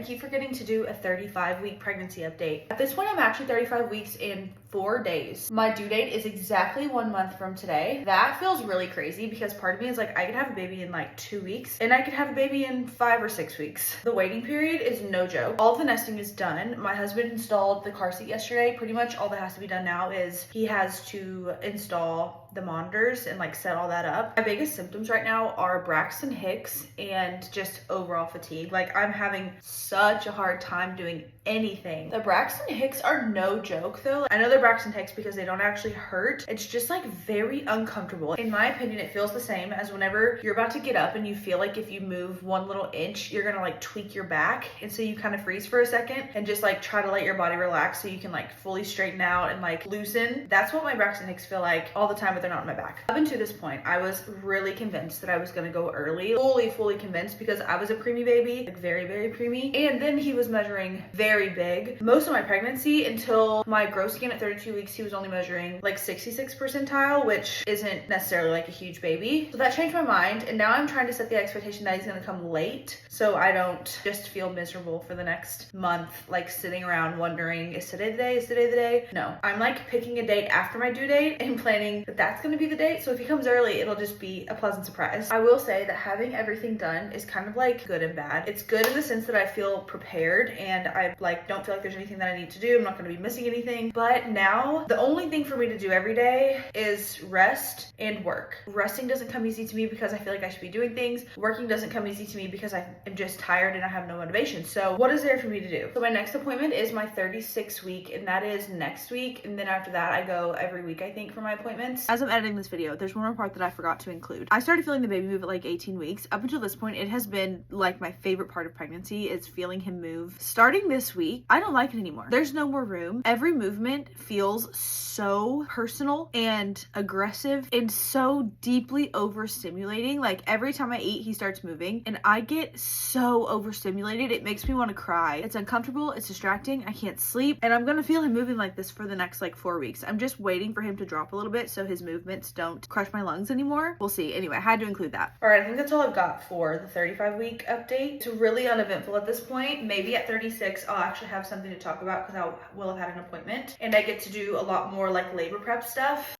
I keep forgetting to do a 35-week pregnancy update. At this point, I'm actually 35 weeks and 4 days. My due date is exactly 1 month from today. That feels really crazy because part of me is like, I could have a baby in like 2 weeks and I could have a baby in 5 or 6 weeks. The waiting period is no joke. All of the nesting is done. My husband installed the car seat yesterday. Pretty much all that has to be done now is he has to install the monitors and like set all that up. My biggest symptoms right now are Braxton Hicks and just overall fatigue. Like I'm having such a hard time doing anything. The Braxton Hicks are no joke though. I know they're Braxton Hicks because they don't actually hurt. It's just like very uncomfortable. In my opinion, it feels the same as whenever you're about to get up and you feel like if you move 1 little inch, you're gonna like tweak your back. And so you kind of freeze for a second and just like try to let your body relax so you can like fully straighten out and like loosen. That's what my Braxton Hicks feel like all the time, but they're not on my back. Up until this point, I was really convinced that I was gonna go early. Fully convinced because I was a preemie baby, like very preemie. And then he was measuring very big. Most of my pregnancy until my growth scan at 32 weeks, he was only measuring like 66 percentile, which isn't necessarily like a huge baby. So that changed my mind. And now I'm trying to set the expectation that he's gonna come late so I don't just feel miserable for the next month, like sitting around wondering, is today the day? Is today the day? No, I'm like picking a date after my due date and planning that that's gonna be the date. So if he comes early, it'll just be a pleasant surprise. I will say that having everything done is kind of like good and bad. It's good in the sense that I feel prepared and I like don't feel like there's anything that I need to do. I'm not going to be missing anything. But now the only thing for me to do every day is rest and work. Resting doesn't come easy to me because I feel like I should be doing things. Working doesn't come easy to me because I am just tired and I have no motivation. So what is there for me to do? So my next appointment is my 36 week and that is next week. And then after that, I go every week, I think, for my appointments. As I'm editing this video, there's one more part that I forgot to include. I started feeling the baby move at like 18 weeks. Up until this point, it has been like my favorite part of pregnancy is feeling him move. Starting this week, I don't like it anymore. There's no more room. Every movement feels so personal and aggressive and so deeply overstimulating. Like every time I eat, he starts moving and I get so overstimulated. It makes me want to cry. It's uncomfortable. It's distracting. I can't sleep. And I'm going to feel him moving like this for the next like 4 weeks. I'm just waiting for him to drop a little bit so his movements don't crush my lungs anymore. We'll see. Anyway, I had to include that. All right, I think that's all I've got for the 35-week update. It's really uneventful at this point. Maybe at 36, I'll actually have something to talk about because I will have had an appointment and I get to do a lot more like labor prep stuff.